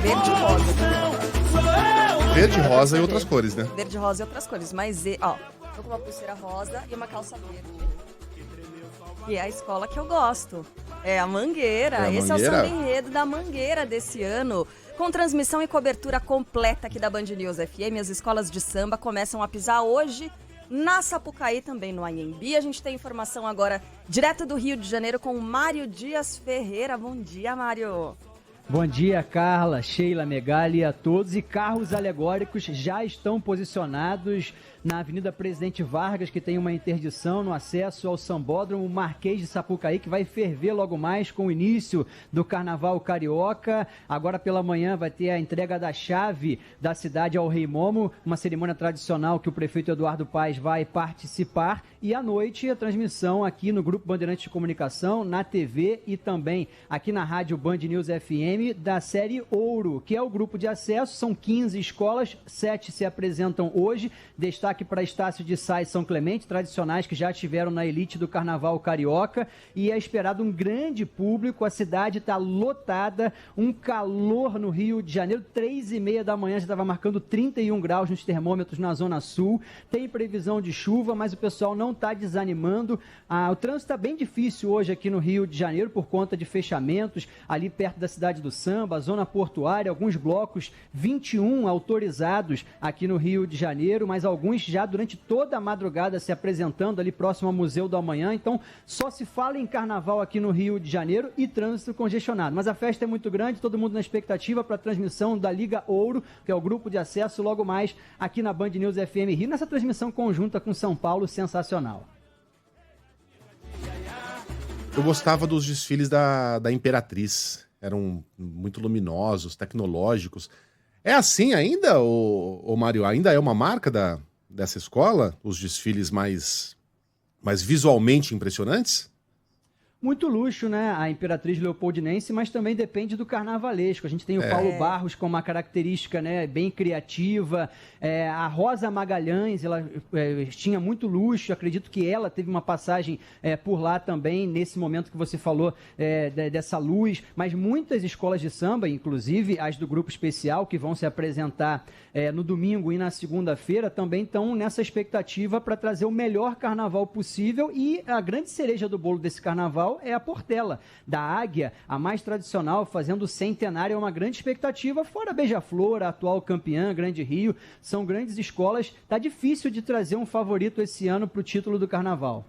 verde e rosa também. Verde, rosa e outras cores, né? Verde, rosa e outras cores. Mas, ó, tô com uma pulseira rosa e uma calça verde. E é a escola que eu gosto. É a Mangueira. É a Esse Mangueira? é o samba enredo da Mangueira desse ano. Com transmissão e cobertura completa aqui da Band News FM. As escolas de samba começam a pisar hoje na Sapucaí, também no Anhembi. A gente tem informação agora direto do Rio de Janeiro com o Mário Dias Ferreira. Bom dia, Mário. Bom dia, Carla, Sheila, Megali e a todos. E carros alegóricos já estão posicionados na Avenida Presidente Vargas, que tem uma interdição no acesso ao Sambódromo Marquês de Sapucaí, que vai ferver logo mais com o início do Carnaval Carioca. Agora pela manhã vai ter a entrega da chave da cidade ao Rei Momo, uma cerimônia tradicional que o prefeito Eduardo Paes vai participar. E à noite a transmissão aqui no Grupo Bandeirantes de Comunicação, na TV e também aqui na Rádio Band News FM da série Ouro, que é o grupo de acesso. São 15 escolas, 7 se apresentam hoje. Destaque para Estácio de Sá e São Clemente, tradicionais que já estiveram na elite do Carnaval Carioca, e é esperado um grande público. A cidade está lotada, um calor no Rio de Janeiro, 3h30 da manhã já estava marcando 31 graus nos termômetros na Zona Sul. Tem previsão de chuva, mas o pessoal não está desanimando. O trânsito está bem difícil hoje aqui no Rio de Janeiro por conta de fechamentos ali perto da cidade do Samba, zona portuária, alguns blocos, 21 autorizados aqui no Rio de Janeiro, mas alguns já durante toda a madrugada se apresentando ali próximo ao Museu do Amanhã. Então só se fala em carnaval aqui no Rio de Janeiro e trânsito congestionado. Mas a festa é muito grande, todo mundo na expectativa para a transmissão da Liga Ouro, que é o grupo de acesso, logo mais aqui na Band News FM Rio, nessa transmissão conjunta com São Paulo, sensacional. Eu gostava dos desfiles da Imperatriz. Eram muito luminosos, tecnológicos. É assim ainda, ô Mário? Ainda é uma marca dessa escola? Os desfiles mais visualmente impressionantes? Muito luxo, né? A Imperatriz Leopoldinense, mas também depende do carnavalesco. A gente tem o Paulo Barros com uma característica, né, bem criativa. A Rosa Magalhães, ela tinha muito luxo. Acredito que ela teve uma passagem por lá também, nesse momento que você falou dessa luz. Mas muitas escolas de samba, inclusive as do Grupo Especial, que vão se apresentar no domingo e na segunda-feira, também estão nessa expectativa para trazer o melhor carnaval possível. E a grande cereja do bolo desse carnaval é a Portela, da Águia, a mais tradicional, fazendo o centenário. É uma grande expectativa, fora Beija-Flor, a atual campeã, Grande Rio, são grandes escolas. Tá difícil de trazer um favorito esse ano para o título do carnaval.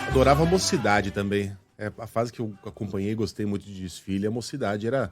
Adorava a Mocidade também. A fase que eu acompanhei e gostei muito de desfile, a Mocidade era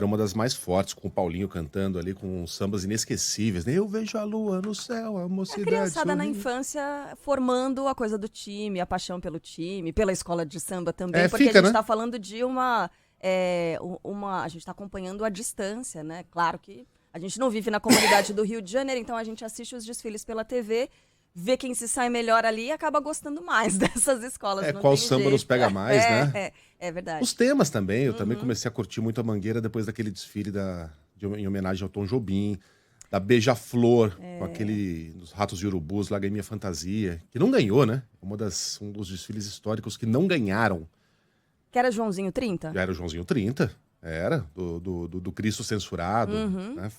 uma das mais fortes, com o Paulinho cantando ali, com sambas inesquecíveis, né? Eu vejo a lua no céu, a mocidade. A criançada na sorrindo. infância formando a coisa do time, a paixão pelo time, pela escola de samba também, porque fica, a gente né? está falando de a gente está acompanhando a distância, né? Claro que a gente não vive na comunidade do Rio de Janeiro, então a gente assiste os desfiles pela TV, vê quem se sai melhor ali e acaba gostando mais dessas escolas. Não Qual tem samba jeito. nos pega mais, né? É verdade. Os temas também, eu também comecei a curtir muito a Mangueira depois daquele desfile em homenagem ao Tom Jobim, da Beija-Flor, com aquele dos Ratos de Urubus, lá, Minha Fantasia, que não ganhou, né? Um dos desfiles históricos que não ganharam. Que era Joãozinho 30? Já era o Joãozinho 30, do Cristo censurado, né?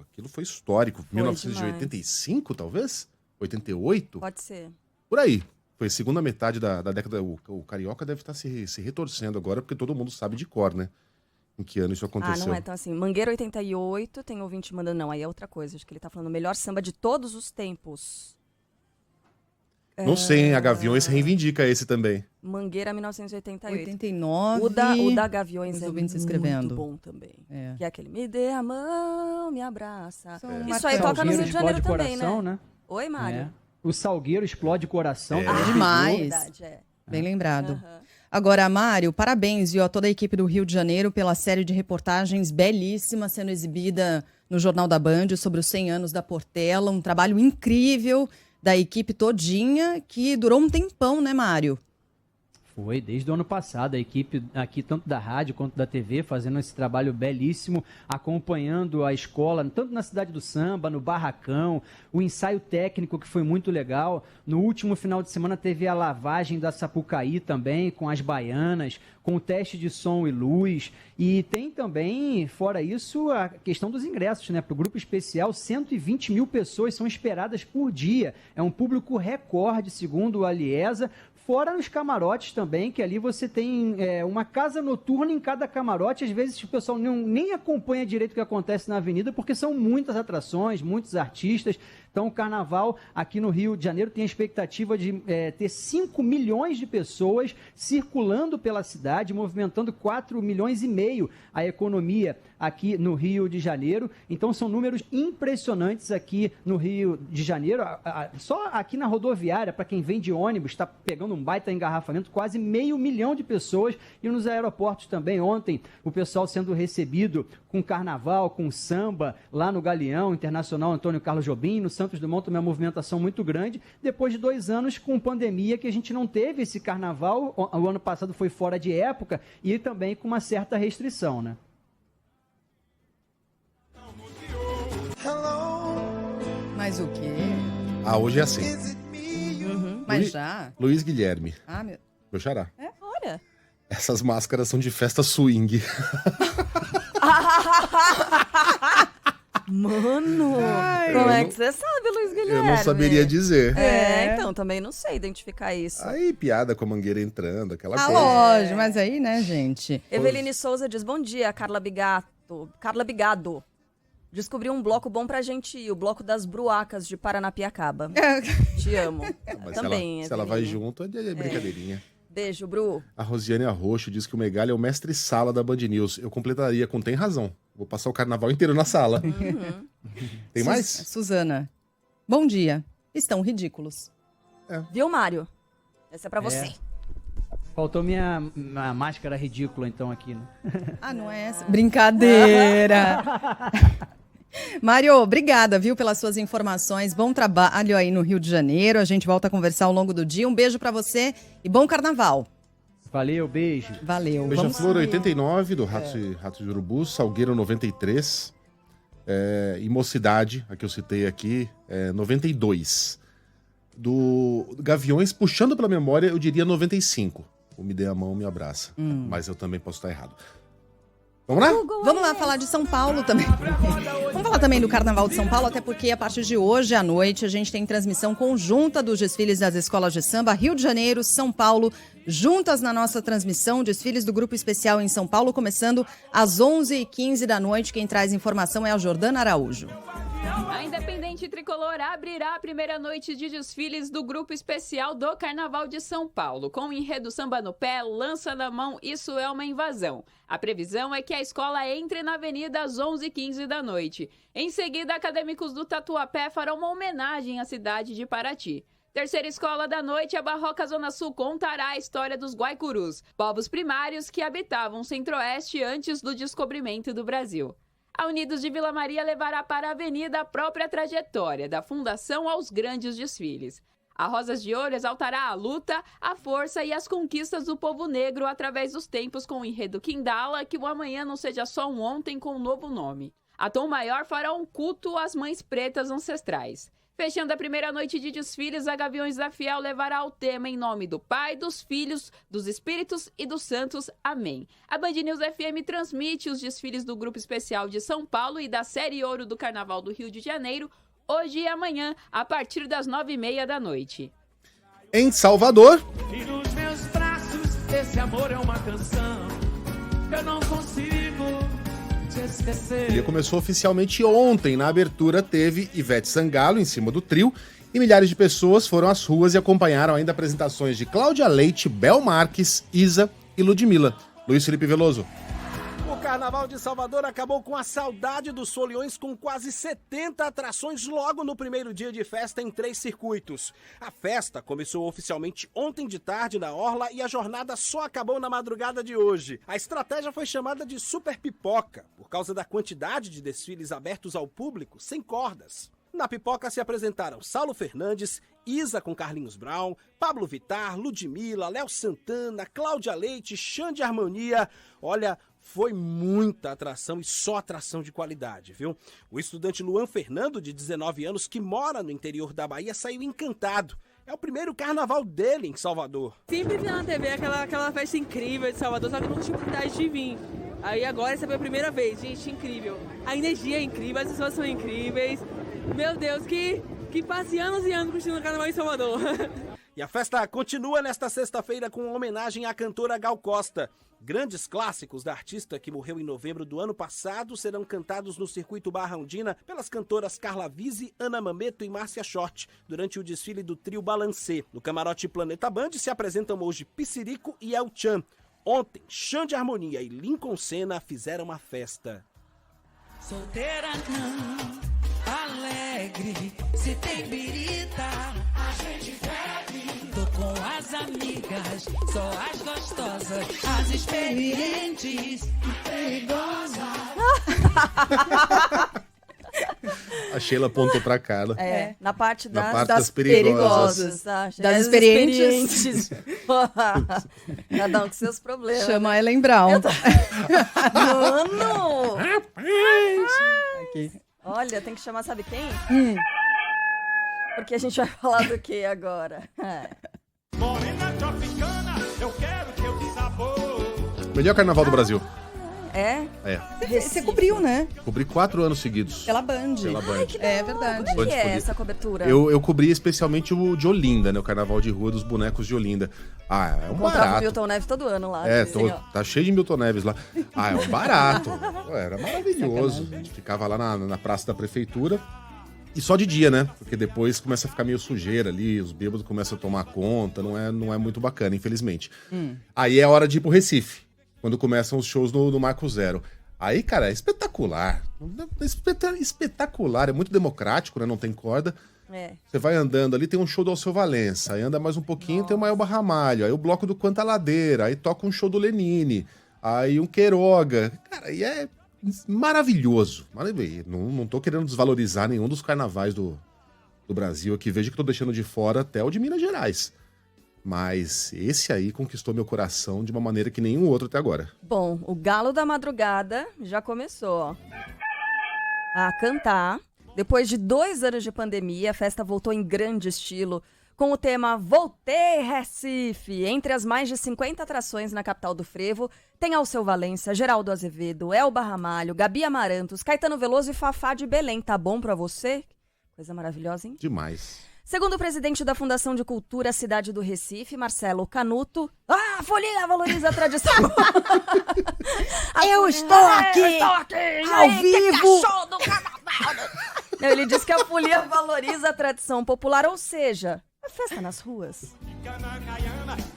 Aquilo foi histórico. 1985, talvez? 88? Pode ser. Por aí. Foi a segunda metade da década. O Carioca deve estar se retorcendo agora, porque todo mundo sabe de cor, né? Em que ano isso aconteceu. Não é tão assim. Mangueira 88, tem ouvinte mandando, não, aí é outra coisa. Acho que ele tá falando o melhor samba de todos os tempos. Não sei, hein? A Gaviões reivindica esse também. Mangueira 1988. 89. O da Gaviões os é ouvintes muito escrevendo. bom também. Que é aquele, me dê a mão, me abraça. Isso aí O toca no Salgueiro Rio de Janeiro explode também, coração, né? Oi, Mário. O Salgueiro explode coração. Demais. Verdade, Bem lembrado. Agora, Mário, parabéns, viu, a toda a equipe do Rio de Janeiro pela série de reportagens belíssima sendo exibida no Jornal da Band sobre os 100 anos da Portela. Um trabalho incrível da equipe todinha que durou um tempão, né, Mário? Foi, desde o ano passado, a equipe aqui, tanto da rádio quanto da TV, fazendo esse trabalho belíssimo, acompanhando a escola, tanto na Cidade do Samba, no Barracão, o ensaio técnico, que foi muito legal. No último final de semana teve a lavagem da Sapucaí também, com as baianas, com o teste de som e luz. E tem também, fora isso, a questão dos ingressos, né? Para o grupo especial, 120 mil pessoas são esperadas por dia. É um público recorde, segundo a Aliesa. Fora os camarotes também, que ali você tem uma casa noturna em cada camarote. Às vezes o pessoal nem acompanha direito o que acontece na avenida, porque são muitas atrações, muitos artistas. Então o carnaval aqui no Rio de Janeiro tem a expectativa de ter 5 milhões de pessoas circulando pela cidade, movimentando 4 milhões e meio a economia aqui no Rio de Janeiro. Então são números impressionantes aqui no Rio de Janeiro. Só aqui na rodoviária, para quem vem de ônibus, está pegando um baita engarrafamento, quase 500 mil de pessoas. E nos aeroportos também, ontem, o pessoal sendo recebido com carnaval, com samba, lá no Galeão Internacional Antônio Carlos Jobim, no Santos Dumont também uma movimentação muito grande, depois de 2 anos com pandemia que a gente não teve esse carnaval, o ano passado foi fora de época e também com uma certa restrição, né? Mas o quê? Hoje é assim. Mas já? Luiz Guilherme, meu xará. Olha. Essas máscaras são de festa swing. Mano, como é que você sabe, Luiz Guilherme? Eu não saberia dizer. Então, também não sei identificar isso. Aí, piada com a mangueira entrando, aquela coisa. Lógico, mas aí, né, gente? Eveline Souza diz, bom dia, Carla Bigado. Descobri um bloco bom pra gente ir, o bloco das Bruacas de Paranapiacaba. Te amo. Mas Também, se ela vai Eveline. junto, é brincadeirinha. Beijo, Bru. A Rosiane Arroxo diz que o Megali é o mestre-sala da Band News. Eu completaria com tem razão. Vou passar o carnaval inteiro na sala. Tem mais? Suzana. Bom dia. Estão ridículos. Viu, Mário? Essa é pra você. Faltou minha máscara ridícula, então, aqui, né? Não é essa? Brincadeira. Mário, obrigada, viu, pelas suas informações. Bom trabalho aí no Rio de Janeiro. A gente volta a conversar ao longo do dia. Um beijo pra você e bom carnaval. Valeu, beijo. Valeu. Beija-Flor 89, do Ratos de Urubu. Salgueiro 93. E Mocidade, a que eu citei aqui, 92. Do Gaviões, puxando pela memória, eu diria 95. O Me Dê a Mão, Me Abraça. Mas eu também posso estar errado. Vamos lá? Vamos lá falar de São Paulo também. Vamos falar também do Carnaval de São Paulo, até porque a partir de hoje à noite a gente tem transmissão conjunta dos desfiles das escolas de samba Rio de Janeiro, São Paulo, juntas na nossa transmissão, desfiles do Grupo Especial em São Paulo, começando às 11h15 da noite. Quem traz informação é a Jordana Araújo. A Independente Tricolor abrirá a primeira noite de desfiles do Grupo Especial do Carnaval de São Paulo. Com o enredo Samba no Pé, Lança na Mão, Isso é uma Invasão. A previsão é que a escola entre na avenida às 11h15 da noite. Em seguida, acadêmicos do Tatuapé farão uma homenagem à cidade de Paraty. Terceira escola da noite, a Barroca Zona Sul contará a história dos Guaicurus, povos primários que habitavam o Centro-Oeste antes do descobrimento do Brasil. A Unidos de Vila Maria levará para a avenida a própria trajetória, da fundação aos grandes desfiles. A Rosas de Ouro exaltará a luta, a força e as conquistas do povo negro através dos tempos com o enredo Quindala, que o amanhã não seja só um ontem com um novo nome. A Tom Maior fará um culto às mães pretas ancestrais. Fechando a primeira noite de desfiles, a Gaviões da Fiel levará o tema em nome do Pai, dos Filhos, dos Espíritos e dos Santos. Amém. A Band News FM transmite os desfiles do Grupo Especial de São Paulo e da Série Ouro do Carnaval do Rio de Janeiro, hoje e amanhã, a partir das 9h30 da noite. Em Salvador. E nos meus braços, esse amor é uma canção. Eu não consigo te esquecer. O dia começou oficialmente ontem. Na abertura teve Ivete Sangalo em cima do trio e milhares de pessoas foram às ruas e acompanharam ainda apresentações de Cláudia Leite, Bel Marques, Isa e Ludmilla. Luiz Felipe Veloso. O Carnaval de Salvador acabou com a saudade dos foliões, com quase 70 atrações logo no primeiro dia de festa em 3 circuitos. A festa começou oficialmente ontem de tarde na Orla e a jornada só acabou na madrugada de hoje. A estratégia foi chamada de Super Pipoca, por causa da quantidade de desfiles abertos ao público sem cordas. Na pipoca se apresentaram Saulo Fernandes, Isa com Carlinhos Brown, Pablo Vittar, Ludmilla, Léo Santana, Cláudia Leite, Xande Harmonia. Olha, foi muita atração e só atração de qualidade, viu? O estudante Luan Fernando, de 19 anos, que mora no interior da Bahia, saiu encantado. É o primeiro carnaval dele em Salvador. Sempre vi na TV aquela festa incrível de Salvador, só que eu não tive oportunidade de vir. Aí agora essa foi a primeira vez, gente, incrível. A energia é incrível, as pessoas são incríveis. Meu Deus, que passe anos e anos curtindo o carnaval em Salvador. E a festa continua nesta sexta-feira com uma homenagem à cantora Gal Costa. Grandes clássicos da artista, que morreu em novembro do ano passado, serão cantados no circuito Barra Ondina pelas cantoras Carla Vise, Ana Mameto e Márcia Short, durante o desfile do trio Balancê. No camarote Planeta Band se apresentam hoje Pissirico e El Chan. Ontem, Xande Harmonia e Lincoln Senna fizeram uma festa. Solteira não, alegre, se tem birita, a gente bebe. Tô com as amigas, só as gostosas, as experientes e perigosas. A Sheila apontou pra cara. Na parte das perigosas. Das experientes. Cada um com seus problemas. Chama a Ellen Brown. Mano! Aqui. Olha, tem que chamar, sabe quem? Porque a gente vai falar do que agora? Morena tropicana, eu quero teu sabor. Melhor carnaval do Brasil. É? Você cobriu, né? Cobri 4 anos seguidos. Pela Band. Pela Band. É verdade. Como é que é Band essa cobertura? Eu cobri especialmente o de Olinda, né? O carnaval de rua dos bonecos de Olinda. Ah, é um Encontrava o barato. Milton Neves todo ano lá. Tá cheio de Milton Neves lá. Ah, é um barato. Pô, era maravilhoso. A gente ficava lá na praça da prefeitura. E só de dia, né? Porque depois começa a ficar meio sujeira ali, os bêbados começam a tomar conta, não é muito bacana, infelizmente. Aí é hora de ir pro Recife, quando começam os shows no Marco Zero. Aí, cara, é espetacular. Espetacular, é muito democrático, né? Não tem corda. Você vai andando ali, tem um show do Alceu Valença, aí anda mais um pouquinho, tem o Maelba Ramalho, aí o bloco do Quanta Ladeira, aí toca um show do Lenine, aí um Queiroga. Cara, e é maravilhoso. Não tô querendo desvalorizar nenhum dos carnavais do Brasil aqui. Veja que tô deixando de fora até o de Minas Gerais. Mas esse aí conquistou meu coração de uma maneira que nenhum outro até agora. Bom, o Galo da Madrugada já começou a cantar. Depois de 2 anos de pandemia, a festa voltou em grande estilo, com o tema Voltei Recife. Entre as mais de 50 atrações na capital do frevo, tem Alceu Valença, Geraldo Azevedo, Elba Ramalho, Gabi Amarantos, Caetano Veloso e Fafá de Belém. Tá bom pra você? Coisa maravilhosa, hein? Demais. Segundo o presidente da Fundação de Cultura Cidade do Recife, Marcelo Canuto, a folia valoriza a tradição. Eu estou aqui, ao vivo. Show do carnaval. Não, ele diz que a folia valoriza a tradição popular, ou seja, a festa nas ruas.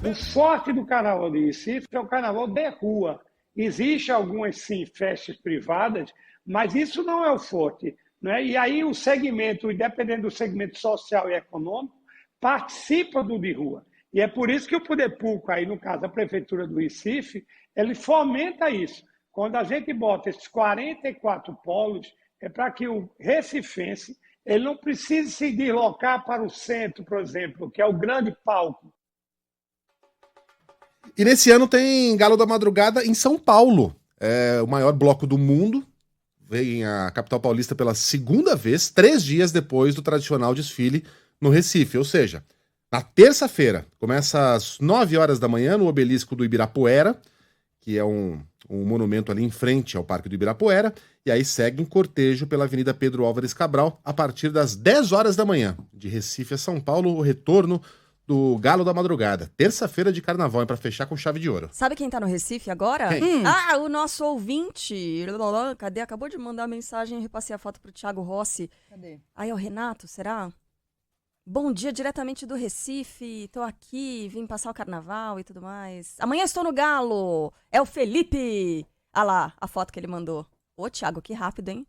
O forte do carnaval de Recife é o carnaval de rua. Existem algumas, sim, festas privadas, mas isso não é o forte. Né? E aí o segmento, independente do segmento social e econômico, participa do de rua. E é por isso que o poder público, aí no caso a Prefeitura do Recife, ele fomenta isso. Quando a gente bota esses 44 polos, é para que o recifense ele não precise se deslocar para o centro, por exemplo, que é o grande palco. E nesse ano tem Galo da Madrugada em São Paulo. É o maior bloco do mundo. Vem a capital paulista pela segunda vez, 3 dias depois do tradicional desfile no Recife. Ou seja, na terça-feira, começa às 9 horas da manhã no obelisco do Ibirapuera, que é um monumento ali em frente ao Parque do Ibirapuera, e aí segue em cortejo pela Avenida Pedro Álvares Cabral a partir das 10 horas da manhã. De Recife a São Paulo, o retorno do Galo da Madrugada. Terça-feira de carnaval, é pra fechar com chave de ouro. Sabe quem tá no Recife agora? Quem? O nosso ouvinte. Cadê? Acabou de mandar uma mensagem, repassei a foto pro Thiago Rossi. Cadê? Aí é o Renato, será? Bom dia, diretamente do Recife. Tô aqui, vim passar o carnaval e tudo mais. Amanhã estou no Galo. É o Felipe. Ah lá, a foto que ele mandou. Ô, Thiago, que rápido, hein?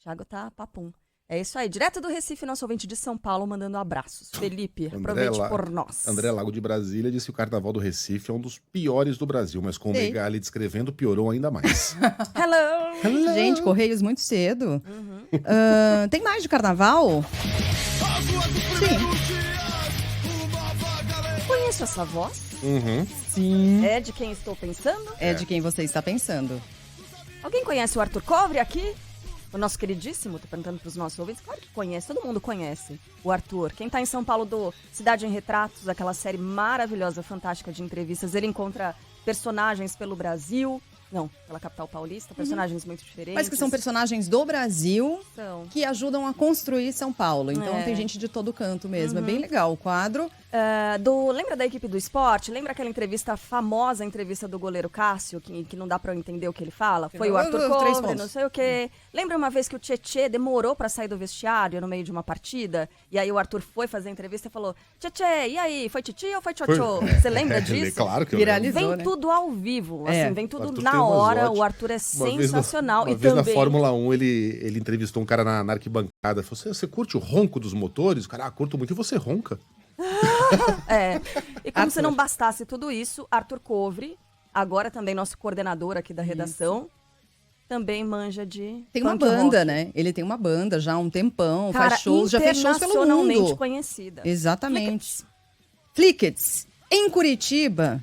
Thiago tá papum. É isso aí, direto do Recife, nosso ouvinte de São Paulo, mandando abraços. Felipe, aproveite por nós. André Lago de Brasília disse que o carnaval do Recife é um dos piores do Brasil, mas com o Megali descrevendo, piorou ainda mais. Hello! Gente, Correios muito cedo. Tem mais de carnaval? Sim. conheço essa voz. Uhum. Sim. É de quem estou pensando? É de quem você está pensando. Alguém conhece o Arthur Covre aqui? O nosso queridíssimo, tô perguntando pros nossos ouvintes. Claro que conhece, todo mundo conhece o Arthur. Quem tá em São Paulo do Cidade em Retratos, aquela série maravilhosa, fantástica de entrevistas, ele encontra personagens pelo Brasil. Não, pela capital paulista, personagens muito diferentes. Mas que são personagens do Brasil que ajudam a construir São Paulo. Então tem gente de todo canto mesmo. É bem legal o quadro. Lembra da equipe do esporte? Lembra aquela entrevista, a famosa entrevista do goleiro Cássio, que não dá pra eu entender o que ele fala? Foi o Arthur Covre, não sei o quê. Lembra uma vez que o Tietê demorou pra sair do vestiário no meio de uma partida? E aí o Arthur foi fazer a entrevista e falou: Tietê, e aí? Foi Titi ou foi Tchotchô? Você lembra disso? Claro que eu Viralizou, Vem né? tudo ao vivo, assim, vem tudo na umas hora. ótimas. O Arthur é sensacional. Uma vez na Fórmula 1, ele entrevistou um cara na arquibancada. Falou: você curte o ronco dos motores? O cara, curto muito. E você ronca? E como se não bastasse tudo isso, Arthur Covre, agora também nosso coordenador aqui da redação, também manja de Tem uma punk banda, rock. né? Ele tem uma banda já há um tempão, Cara, faz shows, já fez shows pelo internacionalmente mundo. conhecida. Exatamente. Flickets. Em Curitiba,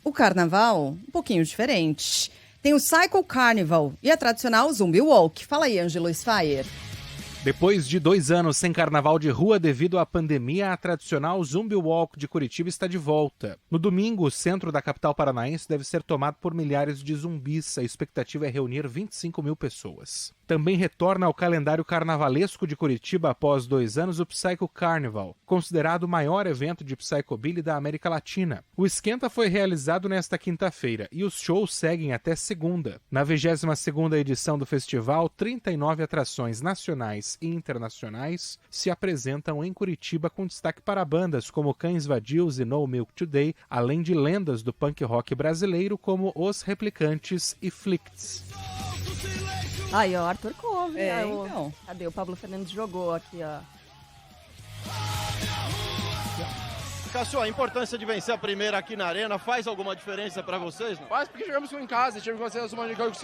o carnaval um pouquinho diferente. Tem o Cycle Carnival e a tradicional Zumbi Walk. Fala aí, Ângelo Sfire. Depois de 2 anos sem carnaval de rua devido à pandemia, a tradicional Zumbi Walk de Curitiba está de volta. No domingo, o centro da capital paranaense deve ser tomado por milhares de zumbis. A expectativa é reunir 25 mil pessoas. Também retorna ao calendário carnavalesco de Curitiba após 2 anos o Psycho Carnival, considerado o maior evento de psychobilly da América Latina. O esquenta foi realizado nesta quinta-feira e os shows seguem até segunda. Na 22ª edição do festival, 39 atrações nacionais e internacionais se apresentam em Curitiba, com destaque para bandas como Cães Vadios e No Milk Today, além de lendas do punk rock brasileiro como Os Replicantes e Flicts. Aí, ó, Arthur Covre. Então. Cadê? O Pablo Fernandes jogou aqui, ó. Cássio, a importância de vencer a primeira aqui na Arena faz alguma diferença pra vocês? Não? Faz porque jogamos em casa, tivemos que fazer uma jogo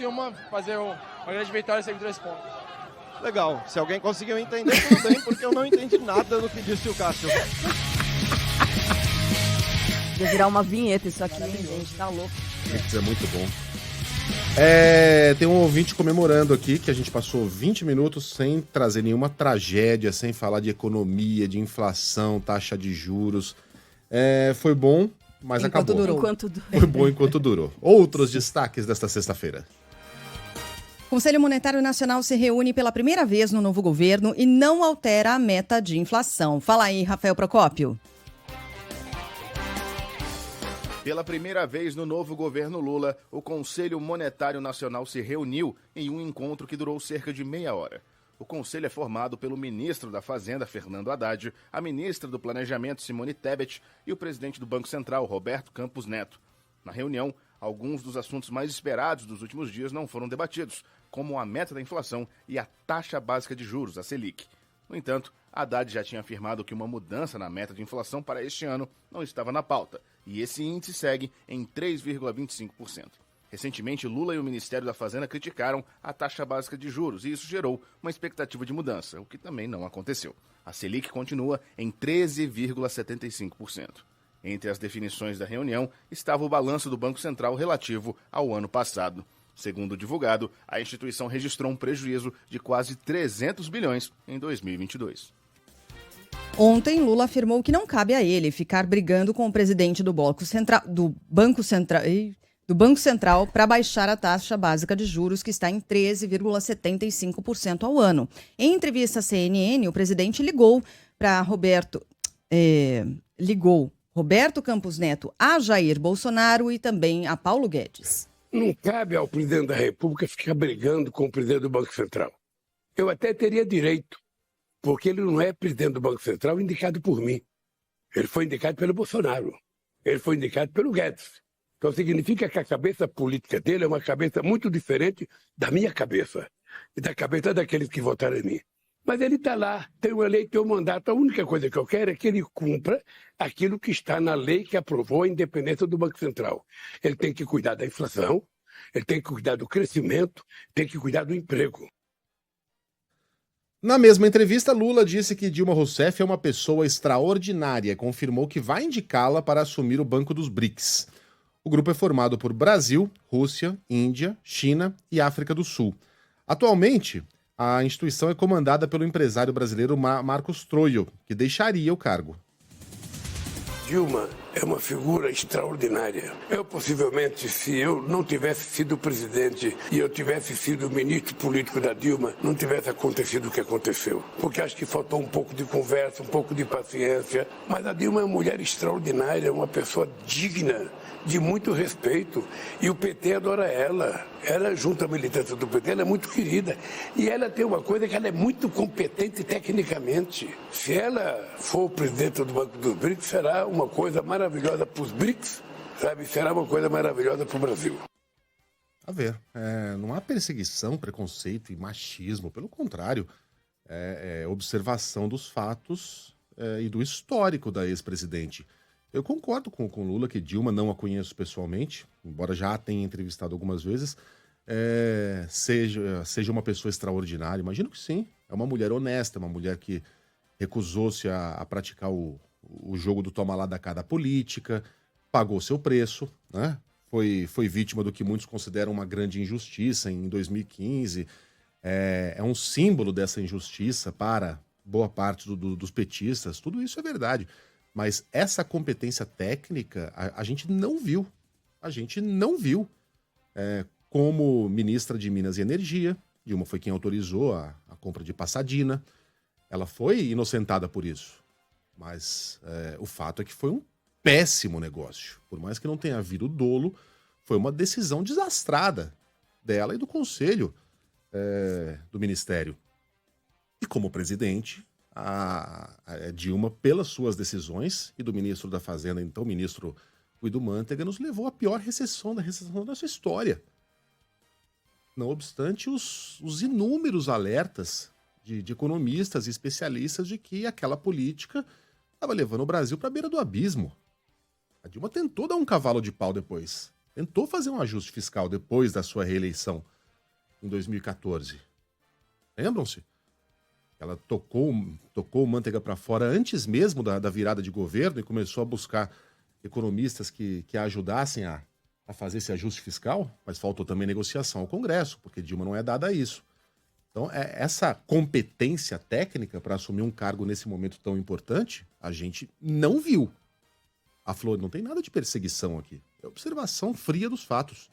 fazer uma grande vitória sem 3 pontos. Legal, se alguém conseguiu entender, tudo bem, porque eu não entendi nada do que disse o Cássio. Vai virar uma vinheta isso aqui, hein, gente? Tá louco. Isso é muito bom. Tem um ouvinte comemorando aqui que a gente passou 20 minutos sem trazer nenhuma tragédia, sem falar de economia, de inflação, taxa de juros. Foi bom, mas acabou. Foi bom enquanto durou. Outros destaques desta sexta-feira. O Conselho Monetário Nacional se reúne pela primeira vez no novo governo e não altera a meta de inflação. Fala aí, Rafael Procópio. Pela primeira vez no novo governo Lula, o Conselho Monetário Nacional se reuniu em um encontro que durou cerca de meia hora. O conselho é formado pelo ministro da Fazenda, Fernando Haddad, a ministra do Planejamento, Simone Tebet, e o presidente do Banco Central, Roberto Campos Neto. Na reunião, alguns dos assuntos mais esperados dos últimos dias não foram debatidos, como a meta da inflação e a taxa básica de juros, a Selic. No entanto, Haddad já tinha afirmado que uma mudança na meta de inflação para este ano não estava na pauta, e esse índice segue em 3,25%. Recentemente, Lula e o Ministério da Fazenda criticaram a taxa básica de juros, e isso gerou uma expectativa de mudança, o que também não aconteceu. A Selic continua em 13,75%. Entre as definições da reunião estava o balanço do Banco Central relativo ao ano passado. Segundo divulgado, a instituição registrou um prejuízo de quase 300 bilhões em 2022. Ontem, Lula afirmou que não cabe a ele ficar brigando com o presidente do Banco Central para baixar a taxa básica de juros, que está em 13,75% ao ano. Em entrevista à CNN, o presidente ligou Roberto Campos Neto a Jair Bolsonaro e também a Paulo Guedes. Não cabe ao presidente da República ficar brigando com o presidente do Banco Central. Eu até teria direito, porque ele não é presidente do Banco Central indicado por mim. Ele foi indicado pelo Bolsonaro. Ele foi indicado pelo Guedes. Então significa que a cabeça política dele é uma cabeça muito diferente da minha cabeça e da cabeça daqueles que votaram em mim. Mas ele está lá, tem um eleito, tem um mandato. A única coisa que eu quero é que ele cumpra aquilo que está na lei que aprovou a independência do Banco Central. Ele tem que cuidar da inflação, ele tem que cuidar do crescimento, tem que cuidar do emprego. Na mesma entrevista, Lula disse que Dilma Rousseff é uma pessoa extraordinária e confirmou que vai indicá-la para assumir o Banco dos BRICS. O grupo é formado por Brasil, Rússia, Índia, China e África do Sul. Atualmente, a instituição é comandada pelo empresário brasileiro Marcos Troio, que deixaria o cargo. Dilma é uma figura extraordinária. Possivelmente, se eu não tivesse sido presidente e eu tivesse sido ministro político da Dilma, não tivesse acontecido o que aconteceu. Porque acho que faltou um pouco de conversa, um pouco de paciência. Mas a Dilma é uma mulher extraordinária, uma pessoa digna, de muito respeito. E o PT adora ela. Ela, junto à militância do PT, ela é muito querida. E ela tem uma coisa que ela é muito competente tecnicamente. Se ela for presidente do Banco dos BRICS, será uma coisa maravilhosa para os BRICS, sabe? Será uma coisa maravilhosa para o Brasil. A ver, não há perseguição, preconceito e machismo. Pelo contrário, é observação dos fatos e do histórico da ex-presidente. Eu concordo com Lula que Dilma, não a conheço pessoalmente, embora já a tenha entrevistado algumas vezes, seja uma pessoa extraordinária. Imagino que sim. É uma mulher honesta, uma mulher que recusou-se a praticar o jogo do toma lá da cá da política, pagou seu preço, né? Foi vítima do que muitos consideram uma grande injustiça em 2015. É um símbolo dessa injustiça para boa parte dos petistas. Tudo isso é verdade. Mas essa competência técnica a gente não viu. A gente não viu. Como ministra de Minas e Energia, Dilma foi quem autorizou a compra de Passadina. Ela foi inocentada por isso. Mas o fato é que foi um péssimo negócio. Por mais que não tenha havido dolo, foi uma decisão desastrada dela e do conselho do ministério. E como presidente, a Dilma, pelas suas decisões, e do ministro da Fazenda, então o ministro Guido Mantega, nos levou à pior recessão da nossa história. Não obstante os inúmeros alertas de economistas e especialistas de que aquela política estava levando o Brasil para a beira do abismo. A Dilma tentou dar um cavalo de pau depois. Tentou fazer um ajuste fiscal depois da sua reeleição em 2014. Lembram-se? Ela tocou o Mantega para fora antes mesmo da virada de governo e começou a buscar economistas que a ajudassem a fazer esse ajuste fiscal, mas faltou também negociação ao Congresso, porque Dilma não é dada a isso. Então, essa competência técnica para assumir um cargo nesse momento tão importante, a gente não viu. A Flor, não tem nada de perseguição aqui. É observação fria dos fatos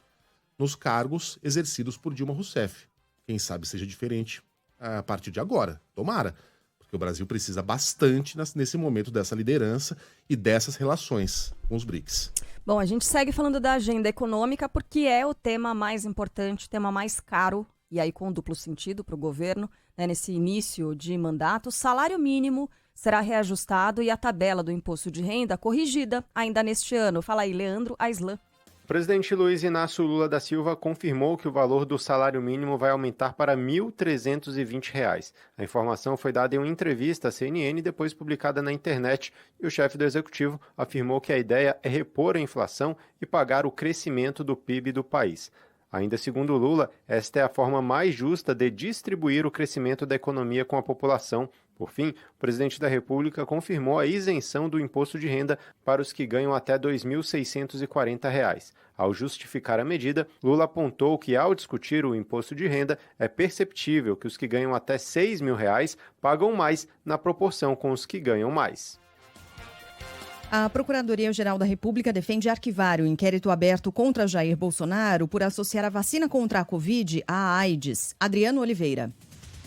nos cargos exercidos por Dilma Rousseff. Quem sabe seja diferente a partir de agora. Tomara. Porque o Brasil precisa bastante nesse momento dessa liderança e dessas relações com os BRICS. Bom, a gente segue falando da agenda econômica porque é o tema mais importante, o tema mais caro, e aí com duplo sentido para o governo, né, nesse início de mandato. O salário mínimo será reajustado e a tabela do imposto de renda corrigida ainda neste ano. Fala aí, Leandro Aislan. O presidente Luiz Inácio Lula da Silva confirmou que o valor do salário mínimo vai aumentar para R$ 1.320. A informação foi dada em uma entrevista à CNN e depois publicada na internet, e o chefe do executivo afirmou que a ideia é repor a inflação e pagar o crescimento do PIB do país. Ainda segundo Lula, esta é a forma mais justa de distribuir o crescimento da economia com a população. Por fim, o presidente da República confirmou a isenção do imposto de renda para os que ganham até R$ 2.640. Ao justificar a medida, Lula apontou que, ao discutir o imposto de renda, é perceptível que os que ganham até R$ 6.000 pagam mais na proporção com os que ganham mais. A Procuradoria-Geral da República defende arquivar o inquérito aberto contra Jair Bolsonaro por associar a vacina contra a Covid à AIDS. Adriano Oliveira.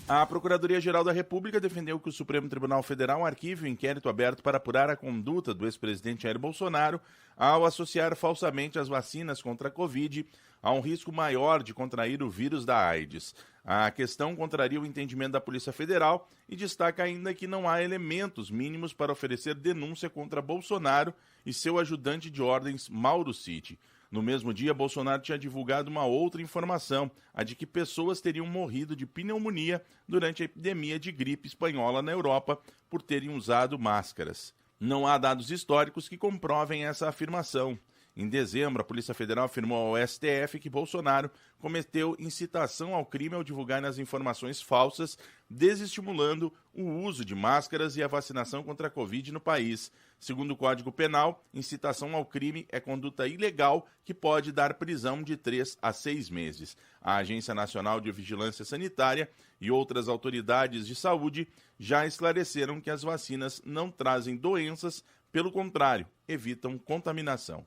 A Procuradoria-Geral da República defendeu que o Supremo Tribunal Federal arquive o inquérito aberto para apurar a conduta do ex-presidente Jair Bolsonaro ao associar falsamente as vacinas contra a Covid a um risco maior de contrair o vírus da AIDS. A questão contraria o entendimento da Polícia Federal e destaca ainda que não há elementos mínimos para oferecer denúncia contra Bolsonaro e seu ajudante de ordens, Mauro Cid. No mesmo dia, Bolsonaro tinha divulgado uma outra informação, a de que pessoas teriam morrido de pneumonia durante a epidemia de gripe espanhola na Europa por terem usado máscaras. Não há dados históricos que comprovem essa afirmação. Em dezembro, a Polícia Federal afirmou ao STF que Bolsonaro cometeu incitação ao crime ao divulgar as informações falsas, desestimulando o uso de máscaras e a vacinação contra a Covid no país. Segundo o Código Penal, incitação ao crime é conduta ilegal que pode dar prisão de 3 a 6 meses. A Agência Nacional de Vigilância Sanitária e outras autoridades de saúde já esclareceram que as vacinas não trazem doenças, pelo contrário, evitam contaminação.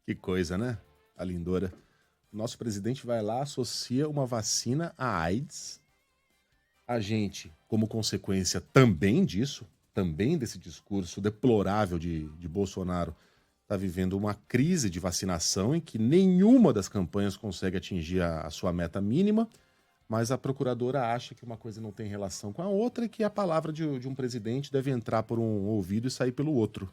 Que coisa, né? A lindora. O nosso presidente vai lá, associa uma vacina à AIDS. A gente, como consequência também disso, também desse discurso deplorável de Bolsonaro, está vivendo uma crise de vacinação em que nenhuma das campanhas consegue atingir a sua meta mínima, mas a procuradora acha que uma coisa não tem relação com a outra e que a palavra de um presidente deve entrar por um ouvido e sair pelo outro.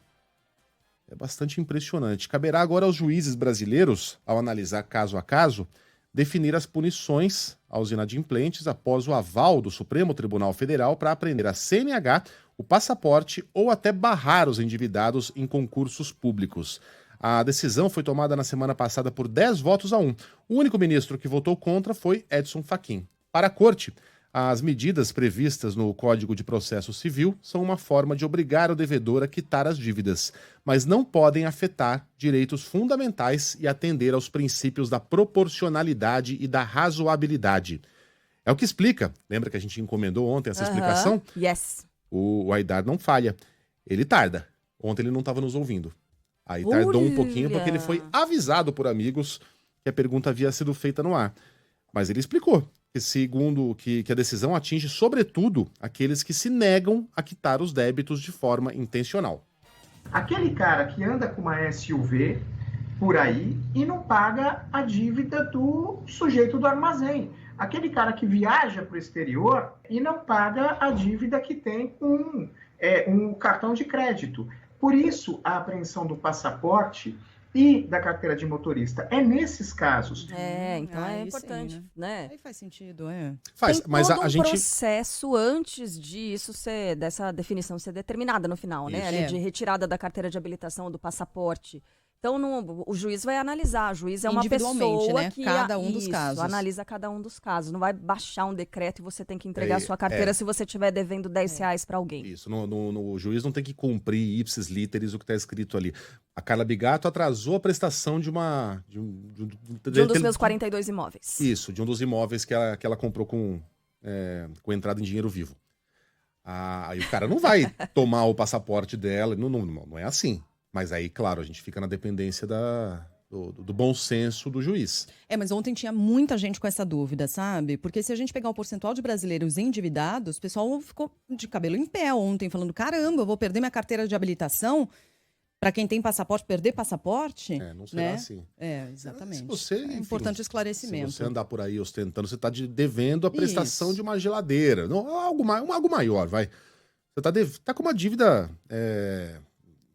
É bastante impressionante. Caberá agora aos juízes brasileiros, ao analisar caso a caso, definir as punições aos inadimplentes após o aval do Supremo Tribunal Federal para apreender a CNH, o passaporte ou até barrar os endividados em concursos públicos. A decisão foi tomada na semana passada por 10 votos a 1. O único ministro que votou contra foi Edson Fachin. Para a Corte, as medidas previstas no Código de Processo Civil são uma forma de obrigar o devedor a quitar as dívidas, mas não podem afetar direitos fundamentais e atender aos princípios da proporcionalidade e da razoabilidade. É o que explica. Lembra que a gente encomendou ontem essa explicação? Yes. O Aidar não falha. Ele tarda. Ontem ele não estava nos ouvindo. Aí tardou um pouquinho porque ele foi avisado por amigos que a pergunta havia sido feita no ar. Mas ele explicou que, segundo que a decisão atinge, sobretudo, aqueles que se negam a quitar os débitos de forma intencional. Aquele cara que anda com uma SUV por aí e não paga a dívida do sujeito do armazém. Aquele cara que viaja para o exterior e não paga a dívida que tem com um cartão de crédito. Por isso, a apreensão do passaporte e da carteira de motorista é nesses casos. Então é importante, sim, né? Aí faz sentido, é. Faz, Tem mas todo a gente... processo antes disso dessa definição ser determinada no final, né? Isso. Ali de retirada da carteira de habilitação, do passaporte. Então, o juiz vai analisar. O juiz é uma pessoa né? que cada um dos casos. Analisa cada um dos casos. Não vai baixar um decreto e você tem que entregar a sua carteira se você estiver devendo R$10 para alguém. Isso, o juiz não tem que cumprir ipsis literis o que está escrito ali. A Carla Bigato atrasou a prestação de um dos meus 42 imóveis. Isso, de um dos imóveis que ela comprou com entrada em dinheiro vivo. Aí o cara não vai tomar o passaporte dela, não é assim. Mas aí, claro, a gente fica na dependência do bom senso do juiz. Mas ontem tinha muita gente com essa dúvida, sabe? Porque se a gente pegar o percentual de brasileiros endividados, o pessoal ficou de cabelo em pé ontem, falando, caramba, eu vou perder minha carteira de habilitação? Para quem tem passaporte, perder passaporte? Não será assim. Exatamente. Enfim, importante o esclarecimento. Se você andar por aí ostentando, você está devendo a prestação de uma geladeira. Não, algo maior, vai. Você tá com uma dívida...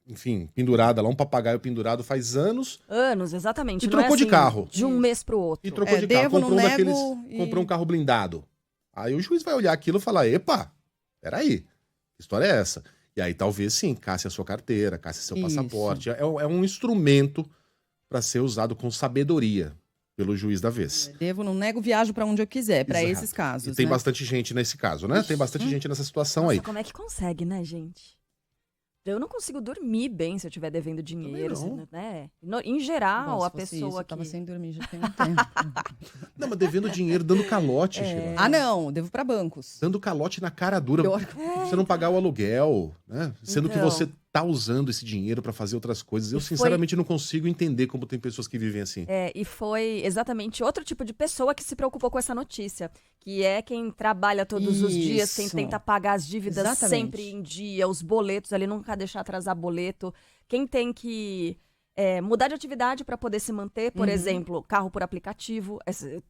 enfim, pendurada lá, um papagaio pendurado faz anos. Anos, exatamente. E trocou de carro. De um mês pro outro. E trocou de carro. Comprou um carro blindado. Aí o juiz vai olhar aquilo e falar, epa, peraí, que história é essa? E aí talvez sim, casse a sua carteira, casse seu passaporte. É um instrumento para ser usado com sabedoria pelo juiz da vez. Devo, não nego, viajo para onde eu quiser, para esses casos. E tem bastante gente nesse caso, né? Tem bastante gente nessa situação aí. Como é que consegue, né, gente? Eu não consigo dormir bem se eu estiver devendo dinheiro, né? Em geral, a pessoa que... Eu tava sem dormir já tem um tempo. Não, mas devendo dinheiro, dando calote, Sheila. Não, devo para bancos. Dando calote na cara dura. Você não pagar o aluguel, né? Sendo que você tá usando esse dinheiro para fazer outras coisas. Eu, sinceramente, não consigo entender como tem pessoas que vivem assim. E foi exatamente outro tipo de pessoa que se preocupou com essa notícia. Que é quem trabalha todos os dias, quem tenta pagar as dívidas sempre em dia, os boletos ali, nunca deixar atrasar boleto. Quem tem que mudar de atividade para poder se manter, por exemplo, carro por aplicativo.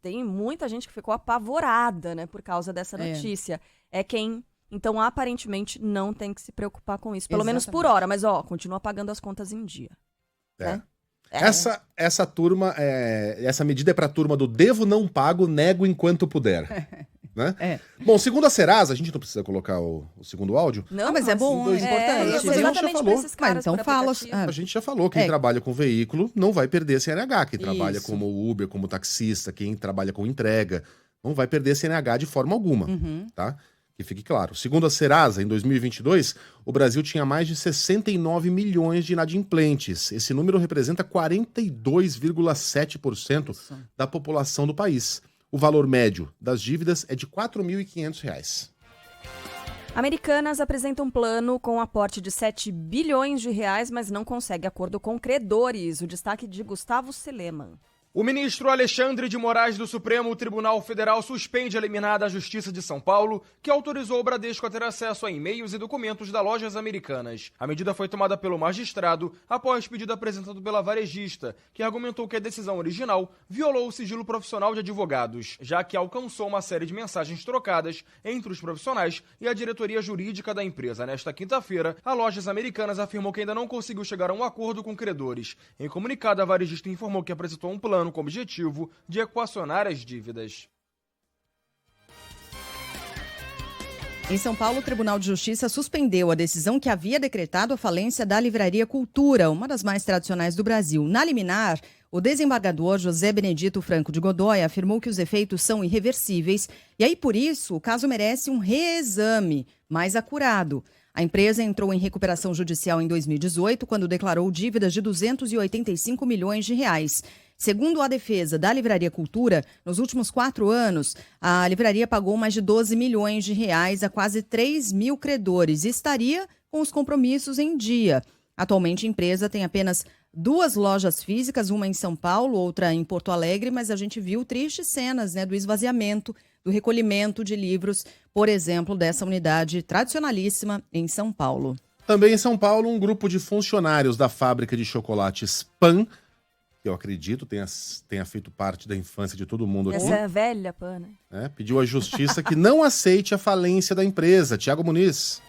Tem muita gente que ficou apavorada, né, por causa dessa notícia. Então, aparentemente, não tem que se preocupar com isso. Pelo menos por hora, mas continua pagando as contas em dia. Né? Essa turma, essa medida é para a turma do devo, não pago, nego enquanto puder. Né? Bom, segundo a Serasa, a gente não precisa colocar o segundo áudio. Não, mas é bom, é importante. A gente já falou. Mas então fala. A gente já falou, quem trabalha com veículo não vai perder CNH. Quem trabalha Isso. como Uber, como taxista, quem trabalha com entrega, não vai perder CNH de forma alguma, tá? Que fique claro. Segundo a Serasa, em 2022, o Brasil tinha mais de 69 milhões de inadimplentes. Esse número representa 42,7% da população do país. O valor médio das dívidas é de R$ 4.500. Americanas apresenta um plano com aporte de 7 bilhões de reais, mas não consegue acordo com credores. O destaque de Gustavo Seleman. O ministro Alexandre de Moraes do Supremo Tribunal Federal suspende a liminar da Justiça de São Paulo, que autorizou o Bradesco a ter acesso a e-mails e documentos das lojas Americanas. A medida foi tomada pelo magistrado após pedido apresentado pela varejista, que argumentou que a decisão original violou o sigilo profissional de advogados, já que alcançou uma série de mensagens trocadas entre os profissionais e a diretoria jurídica da empresa. Nesta quinta-feira, a Lojas Americanas afirmou que ainda não conseguiu chegar a um acordo com credores. Em comunicado, a varejista informou que apresentou um plano com o objetivo de equacionar as dívidas. Em São Paulo, o Tribunal de Justiça suspendeu a decisão que havia decretado a falência da Livraria Cultura, uma das mais tradicionais do Brasil. Na liminar, o desembargador José Benedito Franco de Godoy afirmou que os efeitos são irreversíveis e aí, por isso, o caso merece um reexame mais acurado. A empresa entrou em recuperação judicial em 2018, quando declarou dívidas de 285 milhões de reais. Segundo a defesa da Livraria Cultura, nos últimos 4 anos, a livraria pagou mais de 12 milhões de reais a quase 3 mil credores e estaria com os compromissos em dia. Atualmente, a empresa tem apenas 2 lojas físicas, uma em São Paulo, outra em Porto Alegre, mas a gente viu tristes cenas, do esvaziamento, do recolhimento de livros, por exemplo, dessa unidade tradicionalíssima em São Paulo. Também em São Paulo, um grupo de funcionários da fábrica de chocolates Pan, que eu acredito tenha feito parte da infância de todo mundo aqui. Essa é a velha pana. Pediu à justiça que não aceite a falência da empresa. Tiago Muniz.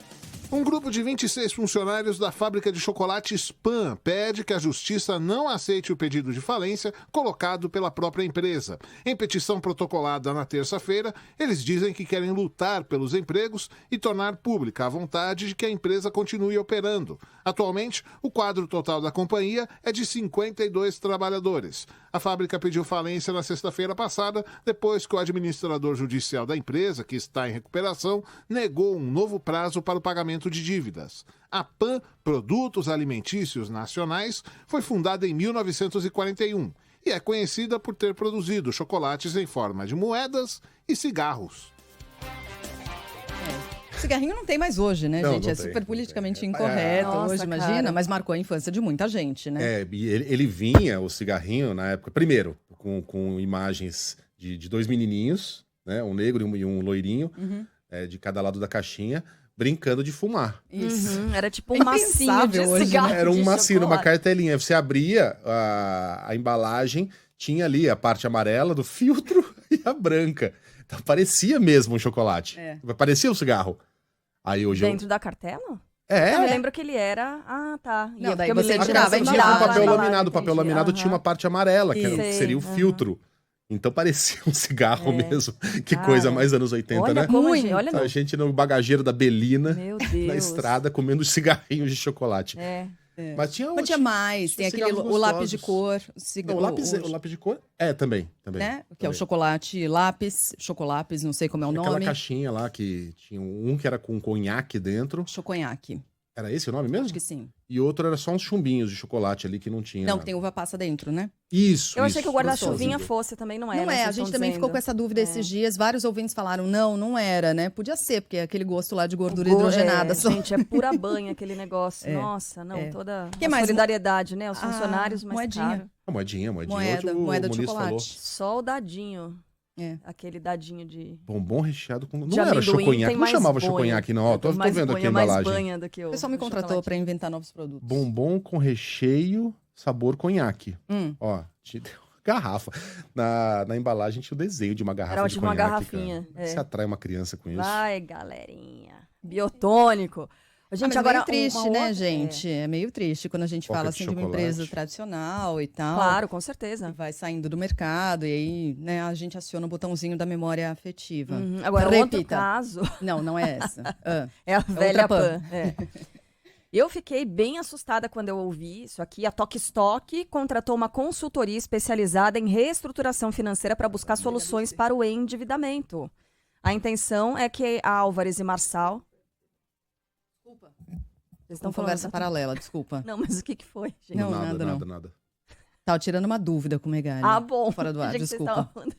Um grupo de 26 funcionários da fábrica de chocolates Pan pede que a justiça não aceite o pedido de falência colocado pela própria empresa. Em petição protocolada na terça-feira, eles dizem que querem lutar pelos empregos e tornar pública a vontade de que a empresa continue operando. Atualmente, o quadro total da companhia é de 52 trabalhadores. A fábrica pediu falência na sexta-feira passada, depois que o administrador judicial da empresa, que está em recuperação, negou um novo prazo para o pagamento de dívidas. A PAN, Produtos Alimentícios Nacionais, foi fundada em 1941 e é conhecida por ter produzido chocolates em forma de moedas e cigarros. Cigarrinho não tem mais hoje, né, Não, gente? não É tem, super politicamente incorreto Nossa, hoje, imagina, cara. mas marcou a infância de muita gente, né? E ele vinha, o cigarrinho, na época, primeiro, com imagens de 2 menininhos, né? Um negro e um loirinho, de cada lado da caixinha, brincando de fumar. Isso. Era tipo um massinho de hoje, cigarro. Era um de massinho, uma chocolate. cartelinha. Você abria a embalagem, tinha ali a parte amarela do filtro e a branca. Então parecia mesmo um chocolate. Parecia um cigarro. Aí hoje Dentro da cartela? É. Eu me lembro que ele era... Ah, tá. Não, daí porque eu me você lembro tirava que a você tinha embalagem. um papel tirava a laminado. O papel entendi. laminado tinha uma parte amarela, que Sei, seria o filtro. Então parecia um cigarro mesmo. Que coisa mais anos 80, olha né? como olha A gente no bagageiro da Belina, Meu na Deus. estrada, comendo cigarrinhos de chocolate. Mas tinha Mas tinha mais, tem aquele cigarros o lápis de gostosos. cor. Não, o lápis de cor? Também. Né? Que é o chocolate lápis, chocolapes, não sei como é o Aquela nome. caixinha lá que tinha um que era com conhaque dentro. Choconhaque. Era esse o nome mesmo? Acho que sim. E outro era só uns chumbinhos de chocolate ali que não tinha. Não, que tem uva passa dentro, né? Isso. Eu achei que o guarda-chuvinha gostoso. fosse, também não era. Não é, vocês a gente estão também dizendo. ficou com essa dúvida esses dias. Vários ouvintes falaram, não era, né? Podia ser, porque é aquele gosto lá de gordura hidrogenada. Só. Gente, é pura banha aquele negócio. É. Nossa, não, É. toda Que a mais? solidariedade, né? Os funcionários, mas moedinha. caro. A moedinha. Moeda Hoje o de Muniz chocolate. falou. Só o dadinho. É. Aquele dadinho de... Bombom recheado com... De Não era amendoim, choconhaque, tem não mais chamava banha. choconhaque não. Ó, tô Mais vendo banha, aqui a mais embalagem. banha do que o O pessoal me contratou chocolate. para inventar novos produtos. Bombom com recheio, sabor conhaque. Ó, te deu uma garrafa. Na embalagem tinha o desenho de uma garrafa Era de tipo uma conhaque, garrafinha, cara. Você atrai uma criança com isso. Vai, galerinha. Biotônico. Gente, mas agora é meio triste, uma né, outra- gente? É meio triste quando a gente Pocket fala assim de uma chocolate. empresa tradicional e tal. Claro, com certeza. Vai saindo do mercado e aí, né, a gente aciona o botãozinho da memória afetiva. Agora, outro caso... Não, não é essa. É a velha outra Pan. Eu fiquei bem assustada quando eu ouvi isso aqui. A Tokstok contratou uma consultoria especializada em reestruturação financeira para buscar soluções para o endividamento. A intenção é que a Álvares e Marçal... Desculpa. Vocês Estão conversa paralela, desculpa. Não, mas o que foi, gente? Não, nada. Tava tirando uma dúvida com o Megali. Ah, bom. Fora do ar, Achei que vocês desculpa. estavam falando.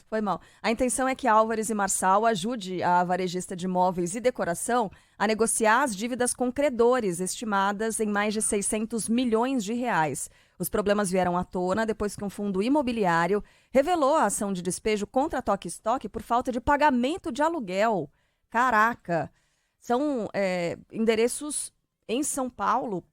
Foi mal. A intenção é que Álvares e Marçal ajude a varejista de móveis e decoração a negociar as dívidas com credores, estimadas em mais de 600 milhões de reais. Os problemas vieram à tona depois que um fundo imobiliário revelou a ação de despejo contra a Tokstok por falta de pagamento de aluguel. Caraca! São endereços em São Paulo,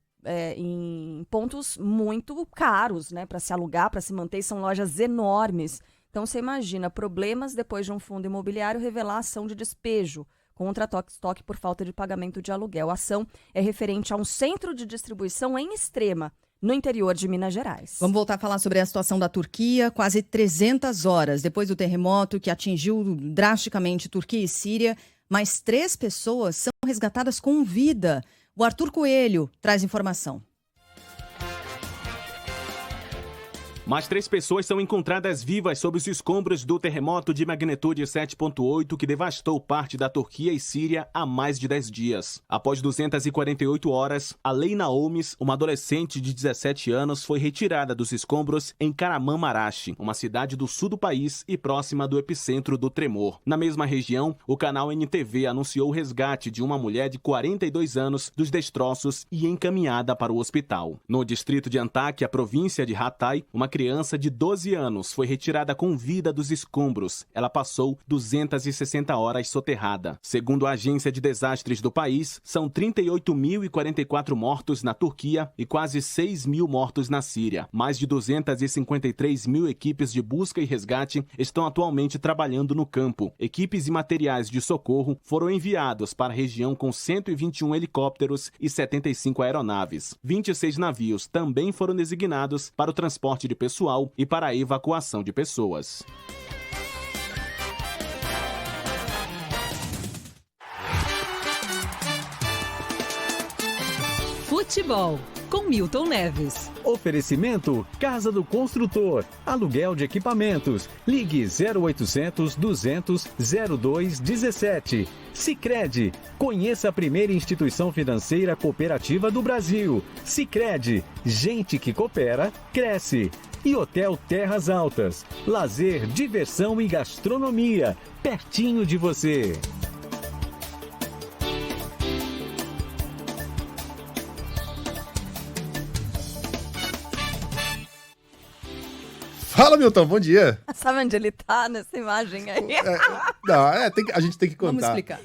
em pontos muito caros, né, para se alugar, para se manter. São lojas enormes. Então, você imagina, problemas depois de um fundo imobiliário revelar ação de despejo contra a Tokstok por falta de pagamento de aluguel. A ação é referente a um centro de distribuição em Extrema, no interior de Minas Gerais. Vamos voltar a falar sobre a situação da Turquia. Quase 300 horas depois do terremoto que atingiu drasticamente Turquia e Síria, mais 3 pessoas são resgatadas com vida. O Arthur Coelho traz informação. Mais 3 pessoas são encontradas vivas sob os escombros do terremoto de magnitude 7,8 que devastou parte da Turquia e Síria há mais de 10 dias. Após 248 horas, Aleyna Omis, uma adolescente de 17 anos, foi retirada dos escombros em Kahramanmaraş, uma cidade do sul do país e próxima do epicentro do tremor. Na mesma região, o canal NTV anunciou o resgate de uma mulher de 42 anos dos destroços e encaminhada para o hospital. No distrito de Antakya, província de Hatay, uma criança de 12 anos foi retirada com vida dos escombros. Ela passou 260 horas soterrada. Segundo a agência de desastres do país, são 38.044 mortos na Turquia e quase 6 mil mortos na Síria. Mais de 253 mil equipes de busca e resgate estão atualmente trabalhando no campo. Equipes e materiais de socorro foram enviados para a região com 121 helicópteros e 75 aeronaves. 26 navios também foram designados para o transporte de pessoal e para a evacuação de pessoas. Futebol, com Milton Neves. Oferecimento Casa do Construtor. Aluguel de equipamentos. Ligue 0800 200 0217. Sicredi. Conheça a primeira instituição financeira cooperativa do Brasil. Sicredi. Gente que coopera, cresce. E Hotel Terras Altas. Lazer, diversão e gastronomia. Pertinho de você. Fala, Milton, bom dia. Sabe onde ele tá nessa imagem aí? A gente tem que contar. Vamos explicar.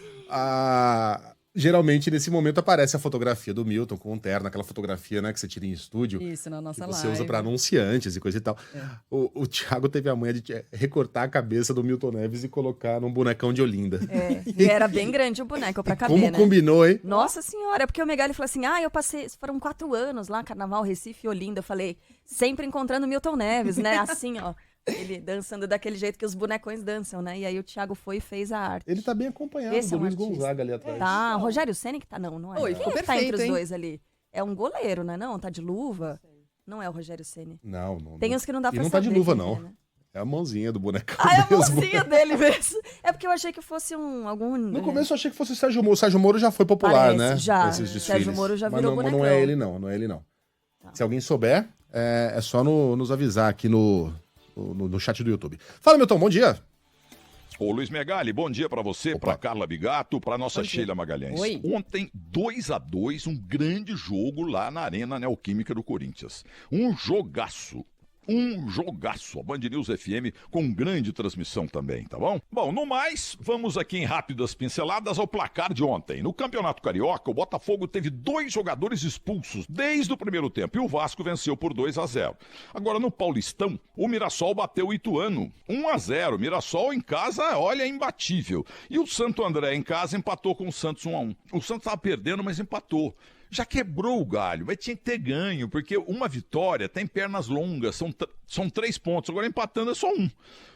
Geralmente, nesse momento, aparece a fotografia do Milton com um terno, aquela fotografia, né, que você tira em estúdio. Isso, na nossa que live. você usa para anunciantes e coisa e tal. O Thiago teve a manha de recortar a cabeça do Milton Neves e colocar num bonecão de Olinda. E era bem grande o boneco pra caber, Como né? combinou, hein? Nossa senhora, porque o Megali falou assim, eu passei, foram 4 anos lá, Carnaval, Recife e Olinda. Eu falei, sempre encontrando o Milton Neves, né? Assim, ó. Ele dançando daquele jeito que os bonecões dançam, né? E aí o Thiago foi e fez a arte. Ele tá bem acompanhado Esse do é um Luiz artista. Gonzaga ali atrás. Tá, o Rogério Ceni que tá, não é? Oi, ficou Quem tá entre perfeito, os hein? dois ali? É um goleiro, né? Não, tá de luva. Não é o Rogério Ceni. Não. Tem uns que não dá pra E não saber. tá de luva, quem não. é, né? É a mãozinha do bonecão É a mesmo. mocinha dele mesmo. É porque eu achei que fosse algum... No começo eu achei que fosse o Sérgio Moro. O Sérgio Moro já foi popular, Parece, né? já. Esses desfiles. Sérgio Moro já virou mas não bonecão. é ele, não. Não é ele, não. Se alguém souber, é só nos avisar aqui no chat do YouTube. Fala, Milton, bom dia. Ô Luiz Megali, bom dia pra você, pra Carla Bigato, pra nossa Sheila Magalhães. Oi. Ontem, 2-2, um grande jogo lá na Arena Neoquímica do Corinthians. Um jogaço. Um jogaço. A Band News FM com grande transmissão também, tá bom? Bom, no mais, vamos aqui em rápidas pinceladas ao placar de ontem. No Campeonato Carioca, o Botafogo teve 2 jogadores expulsos desde o primeiro tempo e o Vasco venceu por 2-0. Agora, no Paulistão, o Mirassol bateu o Ituano, 1-0. Mirassol em casa, olha, imbatível. E o Santo André em casa empatou com o Santos 1-1. O Santos estava perdendo, mas empatou. Já quebrou o galho, mas tinha que ter ganho, porque uma vitória tem pernas longas, são 3 pontos, agora empatando é só 1.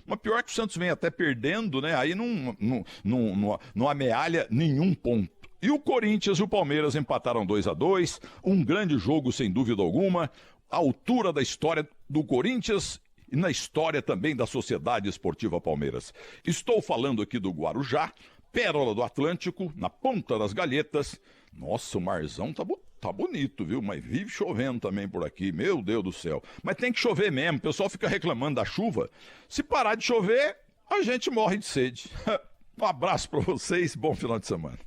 Mas pior que o Santos vem até perdendo, né? Aí não amealha nenhum ponto. E o Corinthians e o Palmeiras empataram 2-2, um grande jogo sem dúvida alguma, à altura da história do Corinthians e na história também da Sociedade Esportiva Palmeiras. Estou falando aqui do Guarujá, pérola do Atlântico, na Ponta das Galhetas. Nossa, o marzão tá bonito, viu? Mas vive chovendo também por aqui, meu Deus do céu. Mas tem que chover mesmo, o pessoal fica reclamando da chuva. Se parar de chover, a gente morre de sede. Um abraço pra vocês, bom final de semana.